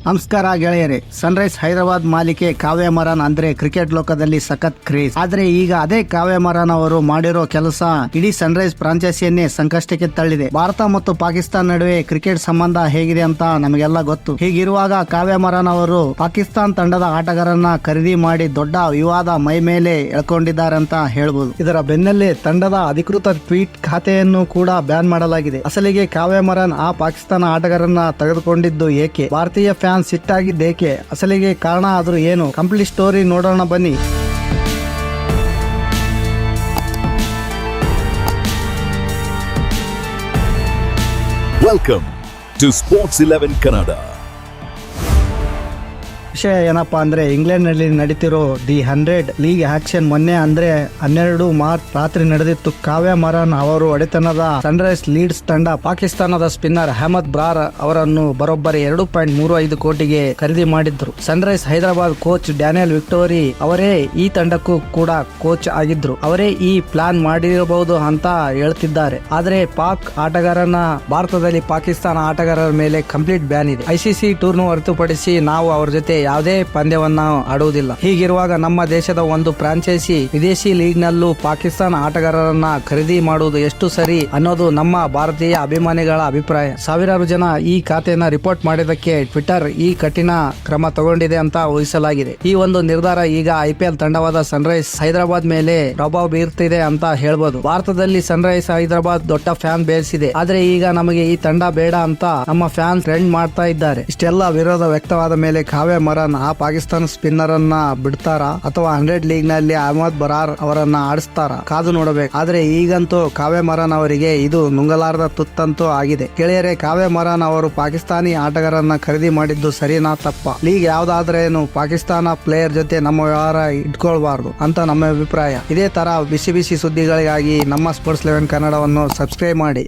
ನಮಸ್ಕಾರ ಗೆಳೆಯರೇ. ಸನ್ರೈಸ್ ಹೈದರಾಬಾದ್ ಮಾಲಿಕೆ ಕಾವ್ಯ ಮರಾನ್ ಅಂದ್ರೆ ಕ್ರಿಕೆಟ್ ಲೋಕದಲ್ಲಿ ಸಖತ್ ಕ್ರೇಜ್. ಆದ್ರೆ ಈಗ ಅದೇ ಕಾವ್ಯ ಮರಾನ್ ಅವರು ಮಾಡಿರೋ ಕೆಲಸ ಇಡೀ ಸನ್ರೈಸ್ ಫ್ರಾಂಚೈಸಿಯನ್ನೇ ಸಂಕಷ್ಟಕ್ಕೆ ತಳ್ಳಿದೆ. ಭಾರತ ಮತ್ತು ಪಾಕಿಸ್ತಾನ ನಡುವೆ ಕ್ರಿಕೆಟ್ ಸಂಬಂಧ ಹೇಗಿದೆ ಅಂತ ನಮಗೆಲ್ಲ ಗೊತ್ತು. ಹೀಗಿರುವಾಗ ಕಾವ್ಯ ಮರಾನ್ ಅವರು ಪಾಕಿಸ್ತಾನ್ ತಂಡದ ಆಟಗಾರರನ್ನ ಖರೀದಿ ಮಾಡಿ ದೊಡ್ಡ ವಿವಾದ ಮೈ ಮೇಲೆ ಎಳ್ಕೊಂಡಿದ್ದಾರೆ ಅಂತ ಹೇಳ್ಬೋದು. ಇದರ ಬೆನ್ನಲ್ಲೇ ತಂಡದ ಅಧಿಕೃತ ಟ್ವೀಟ್ ಖಾತೆಯನ್ನು ಕೂಡ ಬ್ಯಾನ್ ಮಾಡಲಾಗಿದೆ. ಅಸಲಿಗೆ ಕಾವ್ಯ ಮರಾನ್ ಆ ಪಾಕಿಸ್ತಾನ ಆಟಗಾರರನ್ನ ತೆಗೆದುಕೊಂಡಿದ್ದು ಏಕೆ? ಭಾರತೀಯ ಫ್ಯಾನ್ ಸಿಟ್ಟಾಗಿದ್ದೇಕೆ? ಅಸಲಿಗೆ ಕಾರಣ ಆದ್ರೂ ಏನು? ಕಂಪ್ಲೀಟ್ ಸ್ಟೋರಿ ನೋಡೋಣ ಬನ್ನಿ. Welcome to Sports 11 Kannada. ವಿಷಯ ಏನಪ್ಪಾ ಅಂದ್ರೆ ಇಂಗ್ಲೆಂಡ್ ನಲ್ಲಿ ನಡೀತಿರೋ ದಿ 100 ಲೀಗ್ ಆಕ್ಷನ್ ಮೊನ್ನೆ ಅಂದ್ರೆ 12 ಮಾರ್ಚ್ ರಾತ್ರಿ ನಡೆದಿತ್ತು. ಕಾವ್ಯ ಮರಾನ್ ಅವರು ಒಡೆತನದ ಸನ್ರೈಸ್ ಲೀಡ್ಸ್ ತಂಡ ಪಾಕಿಸ್ತಾನದ ಸ್ಪಿನ್ನರ್ ಅಹಮದ್ ಬ್ರಾರ್ ಅವರನ್ನು ಬರೋಬ್ಬರಿ 2.35 ಕೋಟಿಗೆ ಖರೀದಿ ಮಾಡಿದ್ರು. Sunrise Hyderabad coach Daniel victory ಅವರೇ ಈ ತಂಡಕ್ಕೂ ಕೂಡ ಕೋಚ್ ಆಗಿದ್ರು. ಅವರೇ ಈ ಪ್ಲಾನ್ ಮಾಡಿರಬಹುದು ಅಂತ ಹೇಳ್ತಿದ್ದಾರೆ. ಆದ್ರೆ ಪಾಕ್ ಆಟಗಾರನ ಭಾರತದಲ್ಲಿ ಪಾಕಿಸ್ತಾನ ಆಟಗಾರರ ಮೇಲೆ ಕಂಪ್ಲೀಟ್ ಬ್ಯಾನ್ ಇದೆ. ಐಸಿಸಿ ಟೂರ್ನ ಹೊರತುಪಡಿಸಿ ನಾವು ಅವರ ಜೊತೆ ಯಾವುದೇ ಪಂದ್ಯವನ್ನ ಆಡುವುದಿಲ್ಲ. ಹೀಗಿರುವಾಗ ನಮ್ಮ ದೇಶದ ಒಂದು ಫ್ರಾಂಚೈಸಿ ವಿದೇಶಿ ಲೀಗ್ ನಲ್ಲೂ ಪಾಕಿಸ್ತಾನ ಆಟಗಾರರನ್ನ ಖರೀದಿ ಮಾಡುವುದು ಎಷ್ಟು ಸರಿ ಅನ್ನೋದು ನಮ್ಮ ಭಾರತೀಯ ಅಭಿಮಾನಿಗಳ ಅಭಿಪ್ರಾಯ. ಸಾವಿರಾರು ಜನ ಈ ಖಾತೆಯನ್ನ ರಿಪೋರ್ಟ್ ಮಾಡಿದಕ್ಕೆ ಟ್ವಿಟರ್ ಈ ಕಠಿಣ ಕ್ರಮ ತಗೊಂಡಿದೆ ಅಂತ ಊಹಿಸಲಾಗಿದೆ. ಈ ಒಂದು ನಿರ್ಧಾರ ಈಗ IPL ತಂಡವಾದ ಸನ್ರೈಸ್ ಹೈದರಾಬಾದ್ ಮೇಲೆ ಪ್ರಭಾವ ಬೀರ್ತಿದೆ ಅಂತ ಹೇಳ್ಬೋದು. ಭಾರತದಲ್ಲಿ ಸನ್ರೈಸ್ ಹೈದರಾಬಾದ್ ದೊಡ್ಡ ಫ್ಯಾನ್ ಬೇಸ್ ಇದೆ. ಆದ್ರೆ ಈಗ ನಮಗೆ ಈ ತಂಡ ಬೇಡ ಅಂತ ನಮ್ಮ ಫ್ಯಾನ್ ಟ್ರೆಂಡ್ ಮಾಡ್ತಾ ಇದ್ದಾರೆ. ಇಷ್ಟೆಲ್ಲ ವಿರೋಧ ವ್ಯಕ್ತವಾದ ಮೇಲೆ ಕಾವ್ಯ ಮರಾನ್ ಆ ಪಾಕಿಸ್ತಾನ ಸ್ಪಿನ್ನರ್ ಅನ್ನ ಬಿಡ್ತಾರಾ ಅಥವಾ 100 ಲೀಗ್ ನಲ್ಲಿ ಅಹಮದ್ ಬರಾರ್ ಅವರನ್ನ ಆಡಿಸ್ತಾರಾ? ಕಾದು ನೋಡಬೇಕು. ಆದ್ರೆ ಈಗಂತೂ ಕಾವ್ಯ ಮರಾನ್ ಅವರಿಗೆ ಇದು ನುಂಗಲಾರದ ತುತ್ತಂತೂ ಆಗಿದೆ. ಗೆಳೆಯರೇ, ಕಾವ್ಯ ಮರಾನ್ ಅವರು ಪಾಕಿಸ್ತಾನಿ ಆಟಗಾರರನ್ನ ಖರೀದಿ ಮಾಡಿದ್ದು ಸರಿನಾ ತಪ್ಪ? ಲೀಗ್ ಯಾವ್ದಾದ್ರೇನು ಪಾಕಿಸ್ತಾನ ಪ್ಲೇಯರ್ ಜೊತೆ ನಮ್ಮ ವ್ಯವಹಾರ ಇಟ್ಕೊಳ್ಬಾರ್ದು ಅಂತ ನಮ್ಮ ಅಭಿಪ್ರಾಯ. ಇದೇ ತರ ಬಿಸಿ ಬಿಸಿ ಸುದ್ದಿಗಳಿಗಾಗಿ ನಮ್ಮ ಸ್ಪೋರ್ಟ್ಸ್ 11 ಕನ್ನಡವನ್ನು ಸಬ್ಸ್ಕ್ರೈಬ್ ಮಾಡಿ.